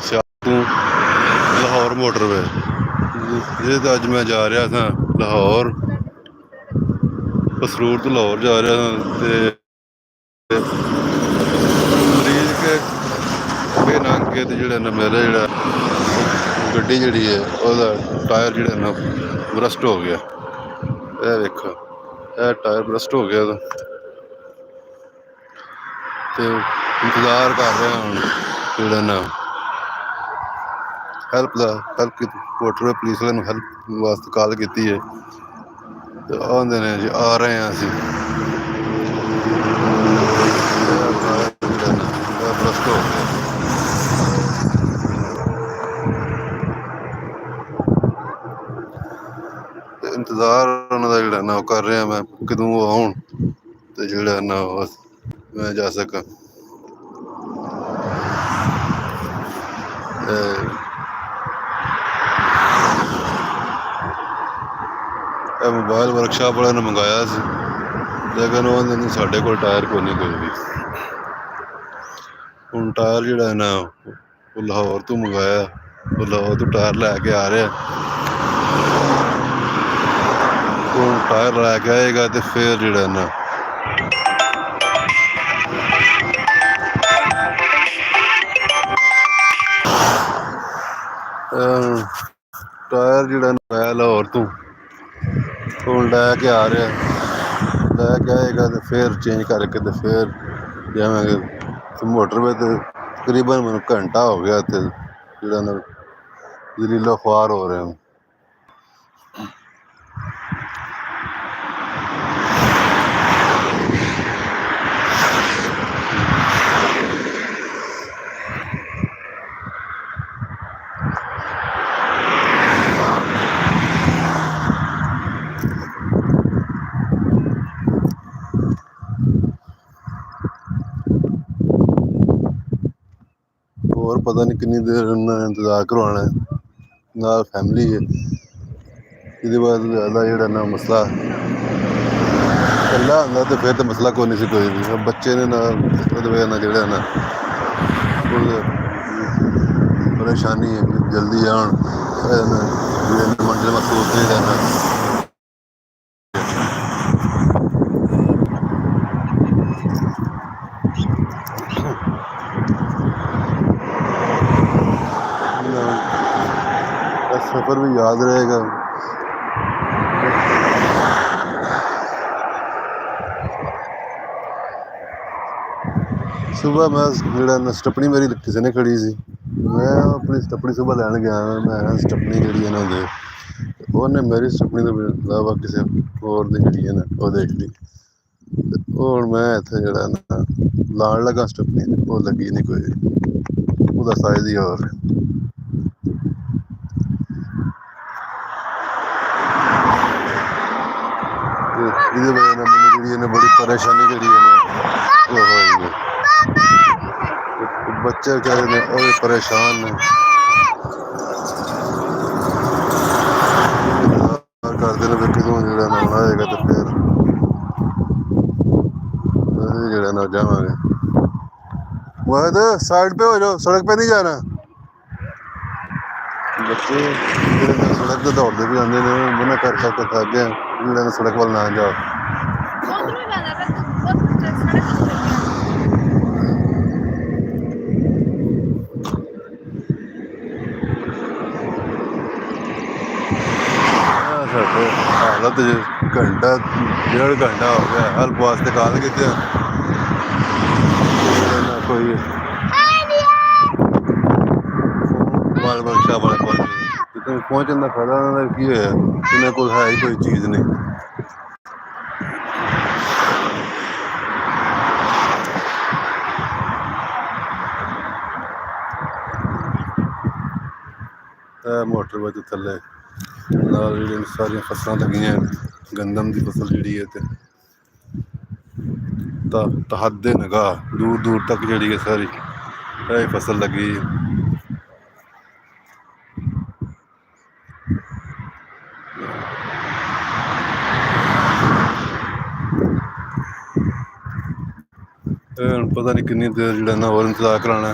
ਸਿਆਲ ਤੋਂ ਲਾਹੌਰ ਮੋਟਰਵੇ ਜਿਹਦੇ ਤੇ ਅੱਜ ਮੈਂ ਜਾ ਰਿਹਾ ਸਾਂ ਲਾਹੌਰ, ਪਸਰੂਰ ਤੋਂ ਲਾਹੌਰ ਜਾ ਰਿਹਾ ਸਾਂ ਤੇ ਮਰੀਜ਼ ਕੇ ਅੱਗੇ ਲੰਘ ਕੇ ਤੇ ਜਿਹੜਾ ਨਾ ਮੇਰਾ ਜਿਹੜਾ ਗੱਡੀ ਜਿਹੜੀ ਹੈ ਉਹਦਾ ਟਾਇਰ ਜਿਹੜਾ ਨਾ ਬਰਸਟ ਹੋ ਗਿਆ। ਇਹ ਵੇਖੋ, ਇਹ ਟਾਇਰ ਬਰਸਟ ਹੋ ਗਿਆ ਉਹਦਾ ਤੇ ਇੰਤਜ਼ਾਰ ਕਰ ਰਿਹਾ ਹੁਣ ਜਿਹੜਾ ਨਾ ਹੈਲਪ ਕੀਤੀ। ਮੋਟਰਵੇ ਪੁਲਿਸ ਵਾਲਿਆਂ ਨੂੰ ਹੈਲਪ ਵਾਸਤੇ ਕਾਲ ਕੀਤੀ ਹੈ ਤੇ ਆਉਂਦੇ ਨੇ ਜੀ ਆ ਰਹੇ ਹਾਂ ਅਸੀਂ। ਬਰਸਟ ਹੋ ਗਿਆ। ਤੇ ਇੰਤਜ਼ਾਰ ਉਹਨਾਂ ਦਾ ਜਿਹੜਾ ਨਾ ਉਹ ਕਰ ਰਿਹਾ ਮੈਂ, ਕਦੋਂ ਉਹ ਆਉਣ ਤੇ ਜਿਹੜਾ ਨਾ ਮੈਂ ਜਾ ਸਕਾਂ। ਇਹ ਮੋਬਾਇਲ ਵਰਕਸ਼ਾਪ ਵਾਲਿਆਂ ਨੇ ਮੰਗਵਾਇਆ ਸੀ ਲੇਕਿਨ ਉਹ ਕਹਿੰਦੇ ਸਾਡੇ ਕੋਲ ਟਾਇਰ ਕੋਈ ਨਹੀਂ ਕੋਈ ਵੀ। ਹੁਣ ਟਾਇਰ ਜਿਹੜਾ ਨਾ ਉਹ ਲਾਹੌਰ ਤੋਂ ਮੰਗਵਾਇਆ, ਉਹ ਲਾਹੌਰ ਤੋਂ ਟਾਇਰ ਲੈ ਕੇ ਆ ਰਿਹਾ। ਹੁਣ ਟਾਇਰ ਲੈ ਕੇ ਆਏਗਾ ਤੇ ਫਿਰ ਜਿਹੜਾ ਨਾ ਟਾਇਰ ਜਿਹੜਾ ਮੰਗਵਾਇਆ ਲਾਹੌਰ ਤੋਂ ਹੁਣ ਲੈ ਕੇ ਆ ਰਿਹਾ, ਲੈ ਕੇ ਆਏਗਾ ਤੇ ਫਿਰ ਚੇਂਜ ਕਰਕੇ ਤੇ ਫਿਰ ਜਾਵਾਂਗੇ ਮੋਟਰਵੇ ਤੇ। ਤਕਰੀਬਨ ਮੈਨੂੰ ਘੰਟਾ ਹੋ ਗਿਆ ਇੱਥੇ ਜਿਹੜਾ ਨਾ ਜ਼ਲੀਲੋ ਖੁਆਰ ਹੋ ਰਿਹਾ। ਹੋਰ ਪਤਾ ਨਹੀਂ ਕਿੰਨੀ ਦੇਰ ਉਹਨਾਂ ਨੇ ਇੰਤਜ਼ਾਰ ਕਰਵਾਉਣਾ ਹੈ। ਨਾਲ ਫੈਮਿਲੀ ਹੈ, ਇਹਦੇ ਬਾਅਦ ਜ਼ਿਆਦਾ ਜਿਹੜਾ ਨਾ ਮਸਲਾ ਇਕੱਲਾ ਹੁੰਦਾ ਤੇ ਫਿਰ ਤਾਂ ਮਸਲਾ ਕੋਈ ਨਹੀਂ ਸੀ ਕੋਈ ਵੀ। ਬੱਚੇ ਨੇ ਨਾਲ ਉਹਦੀ ਵਜ੍ਹਾ ਨਾਲ ਜਿਹੜਾ ਨਾ ਪਰੇਸ਼ਾਨੀ ਹੈ ਕਿ ਜਲਦੀ ਆਉਣ ਮੰਜ਼ਿਲ ਮਕਸੂਦ ਨਹੀਂ ਰਹਿਣਾ। सफ़र भी याद रहेगा। सुबह मैं ਜਿਹੜਾ ਸਟੱਪਣੀ ਮੇਰੀ ਕਿਸੇ ਨੇ ਖੜੀ ਸੀ, ਮੈਂ ਆਪਣੀ ਸਟੱਪਣੀ ਸੁਬਹ ਲੈਣ ਗਿਆ। ਮੈਂ ਸਟੱਪਣੀ ਜਿਹੜੀ ਹੈ ਨਾ ਉਹਨੇ ਮੇਰੀ ਸਟੱਪਣੀ ਤੋਂ ਇਲਾਵਾ ਕਿਸੇ ਹੋਰ ਦੀ ਜਿਹੜੀ ਹੈ ਨਾ ਉਹ ਦੇਖ ਲਈ। ਉਹ ਹੁਣ ਮੈਂ ਇੱਥੇ ਜਿਹੜਾ ਨਾ ਲਾਉਣ ਲੱਗਾ ਸਟੱਪਣੀ, ਉਹ ਲੱਗੀ ਨਹੀਂ ਕੋਈ, ਉਹਦਾ ਸਾਈਜ਼ ਹੀ ਹੋਰ। ਇਹਦੀ ਵਜ੍ਹਾ ਨਾਲ ਮੈਨੂੰ ਜਿਹੜੀ ਹੈ ਨਾ ਬੜੀ ਪਰੇਸ਼ਾਨੀ ਜਿਹੜੀ ਹੈ ਨਾ ਉਹ ਹੋਈ। ਬੱਚੇ ਵਿਚਾਰੇ ਨੇ ਉਹ ਵੀ ਪਰੇਸ਼ਾਨ ਨੇ, ਕਰਦੇ ਨੇ ਵੀ ਕਦੋਂ ਜਿਹੜਾ ਨਾ ਆਏਗਾ ਤੇ ਫਿਰ ਜਿਹੜਾ ਨਾ ਜਾਵਾਂਗੇ। वाहिद साइड पे हो जाओ, सड़क पे नहीं जाना। बच्चे सड़क पे दौड़ते भी आते हैं, मना कर थक गए ਜਿਹੜੇ ਸੜਕ ਵੱਲ ਨਾ ਜਾਓ। ਸਾਡੇ ਹਾਲਤ ਘੰਟਾ ਡੇਢ ਘੰਟਾ ਹੋ ਗਿਆ ਹੈਲਪ ਵਾਸਤੇ ਕਾਲ ਕੀਤੀ, ਕੋਈ ਮੋਬਾਈਲ ਵਰਕਸ਼ਾਪ ਵਾਲੇ ਕੋਲ ਪਹੁੰਚਣ ਦਾ ਫਾਇਦਾ ਉਹਨਾਂ ਦਾ ਕੀ ਹੋਇਆ, ਇਹਨਾਂ ਕੋਲ ਹੈ ਹੀ ਕੋਈ ਚੀਜ਼ ਨਹੀਂ। ਮੋਟਰ ਵਿੱਚ ਥੱਲੇ ਨਾਲ ਜਿਹੜੀਆਂ ਸਾਰੀਆਂ ਫਸਲਾਂ ਲੱਗੀਆਂ, ਗੰਦਮ ਦੀ ਫਸਲ ਜਿਹੜੀ ਹੈ ਤੇ ਤਹੱਦੇ ਨਿਗਾਹ ਦੂਰ ਦੂਰ ਤੱਕ ਜਿਹੜੀ ਹੈ ਸਾਰੀ ਇਹ ਫਸਲ ਲੱਗੀ। ਹੁਣ ਪਤਾ ਨਹੀਂ ਕਿੰਨੀ ਦੇਰ ਜਿਹੜਾ ਨਾ ਹੋਰ ਇੰਤਜ਼ਾਰ ਕਰਾਉਣਾ।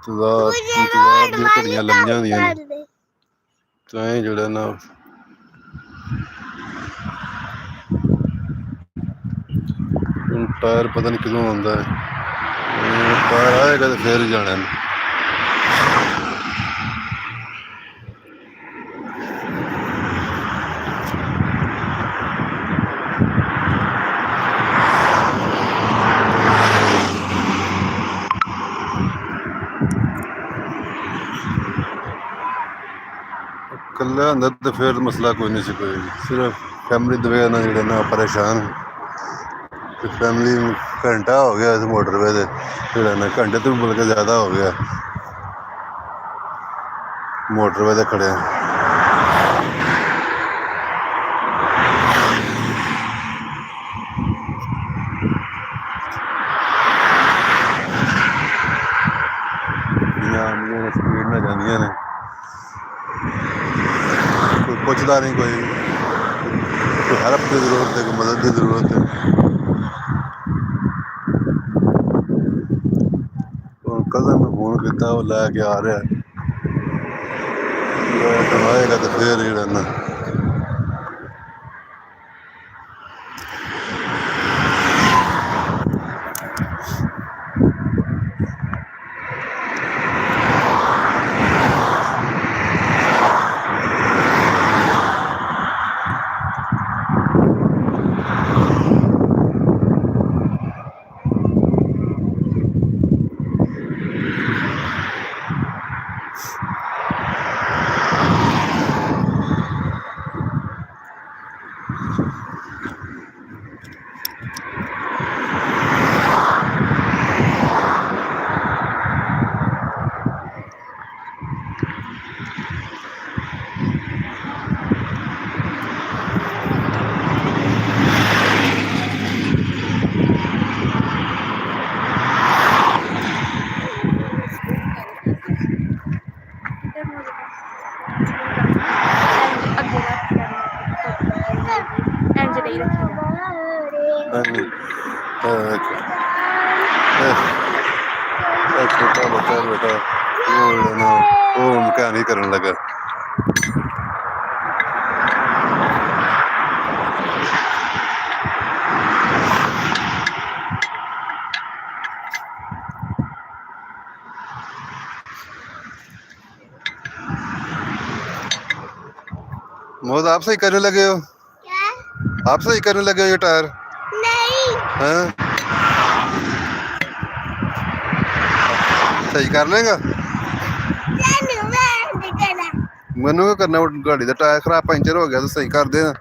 ਇੰਤਜ਼ਾਰ ਦੀਆਂ ਘੜੀਆਂ ਲੰਮੀਆਂ ਹੁੰਦੀਆਂ ਨੇ ਤਾਂ ਇਹ ਜਿਹੜਾ ਨਾ ਟਾਇਰ ਪਤਾ ਨਹੀਂ ਕਦੋਂ ਆਉਂਦਾ ਹੈ। ਟਾਇਰ ਆਏਗਾ ਤੇ ਫੇਰ ਜਾਣਾ। ਇਕੱਲਾ ਹੁੰਦਾ ਤੇ ਫਿਰ ਮਸਲਾ ਕੋਈ ਨਹੀਂ ਸੀ, ਕੋਈ ਸਿਰਫ ਫੈਮਿਲੀ ਦੀ ਵਜ੍ਹਾ ਨਾਲ ਜਿਹੜੇ ਨਾ ਪਰੇਸ਼ਾਨ। ਤੇ ਫੈਮਿਲੀ ਨੂੰ ਘੰਟਾ ਹੋ ਗਿਆ ਇਸ ਮੋਟਰਵੇ ਦੇ, ਜਿਹੜਾ ਨਾ ਘੰਟੇ ਤੋਂ ਵੀ ਬਲਕਿ ਜ਼ਿਆਦਾ ਹੋ ਗਿਆ ਮੋਟਰਵੇ ਤੇ ਖੜਿਆ। ਸਪੀਡ ਨਾਲ ਜਾਂਦੀਆਂ ਨੇ, ਕੋਈ ਪੁੱਛਦਾ ਨਹੀਂ, ਕੋਈ ਹੈਲਪ ਦੀ ਜ਼ਰੂਰਤ ਹੈ, ਕੋਈ ਮਦਦ ਦੀ ਜ਼ਰੂਰਤ ਹੈ। ਹੁਣ ਕਜ਼ਨ ਨੂੰ ਫੋਨ ਕੀਤਾ, ਉਹ ਲੈ ਕੇ ਆ ਰਿਹਾ, ਆਏਗਾ ਤੇ ਫੇਰ ਜਿਹੜਾ ਨਾ ਛੋਟਾ ਬੱਚਾ ਬੇਟਾ ਉਹ ਮਕੈਨਿਕ ਕਰਨ ਲੱਗਾ। मोहम्मद आप सही करने लगे हो? क्या? आप सही करने लगे हो ये टायर? नहीं। हाँ? सही कर लेगा? मैनू क्या करना, गाड़ी का टायर खराब पंचर हो गया तो सही कर देना।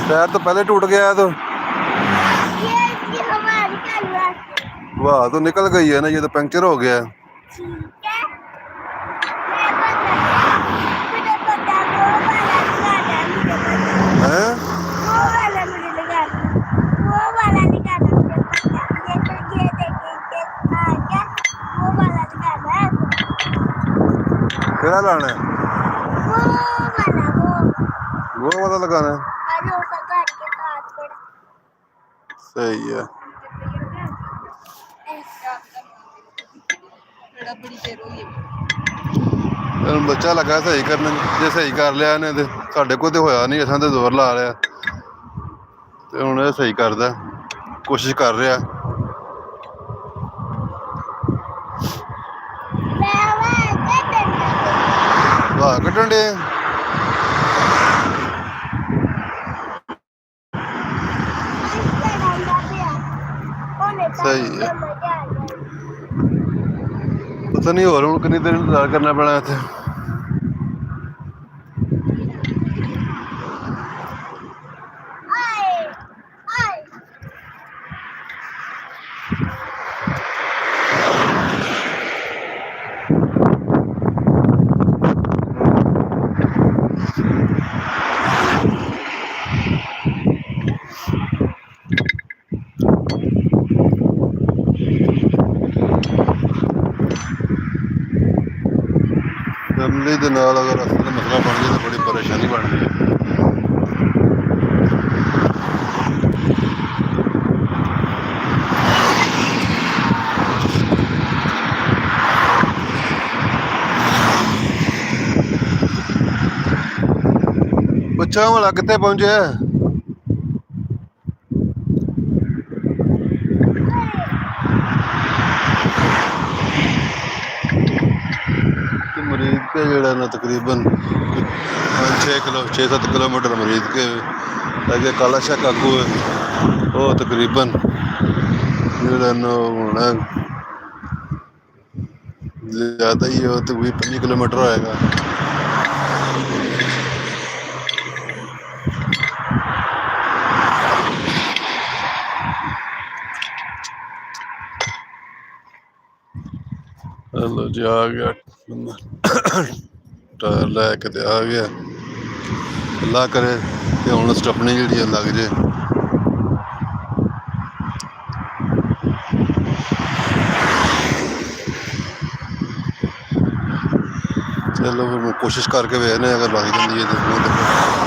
टायर तो पहले टूट गया तो वाह, तो निकल गई है ना, ये तो पंक्चर हो गया है। क्या लाना है? वो वाला लगाना है। सही है। ਬੱਚਾ ਲੱਗਾ ਸਹੀ ਕਰਨ, ਜੇ ਸਹੀ ਕਰ ਲਿਆ ਇਹਨੇ ਤੇ ਸਾਡੇ ਕੋਲ ਤੇ ਹੋਇਆ ਨਹੀਂ, ਅਸਾਂ ਤੇ ਜ਼ੋਰ ਲਾ ਲਿਆ ਤੇ ਹੁਣ ਇਹ ਸਹੀ ਕਰਦਾ, ਕੋਸ਼ਿਸ਼ ਕਰ ਰਿਹਾ। ਵਾਹ ਕੱਢਣ ਡੇ ਸਹੀ ਹੈ। ਪਤਾ ਨਹੀਂ ਹੋਰ ਹੁਣ ਕਿੰਨੀ ਦੇਰ ਇੰਤਜ਼ਾਰ ਕਰਨਾ ਪੈਣਾ ਇੱਥੇ। फैमिली के नाल अगर रस्ते का मसला बन जाए तो बड़ी परेशानी बन गई। ਪੁੱਛਾਂ ਵਾਲਾ ਕਿੱਥੇ ਪਹੁੰਚਿਆ? ਤੇ ਮਰੀਦ ਕੇ ਜਿਹੜਾ ਨਾ ਤਕਰੀਬਨ 6-7 ਕਿਲੋਮੀਟਰ ਮਰੀਦ ਕੇ ਅੱਗੇ ਕਾਲਾ ਸ਼ਾਹ ਕਾਕੂ ਹੈ ਉਹ ਤਕਰੀਬਨ ਜਿਹੜਾ ਨਾ ਹੋਣਾ ਜ਼ਿਆਦਾ ਹੀ ਉਹ ਤੇ 20-25 ਕਿਲੋਮੀਟਰ ਹੋਏਗਾ। ਚਲੋ ਜੀ ਆ ਗਿਆ ਟਾਇਰ ਲੈ ਕੇ ਤੇ ਆ ਗਿਆ। ਅੱਲਾ ਕਰੇ ਤੇ ਹੁਣ ਸਟੱਪਣੀ ਜਿਹੜੀ ਆ ਲੱਗ ਜੇ। ਚਲੋ ਫਿਰ ਕੋਸ਼ਿਸ਼ ਕਰਕੇ ਵੇਖਦੇ ਅਗਰ ਲੱਗ ਜਾਂਦੀ ਹੈ ਤੇ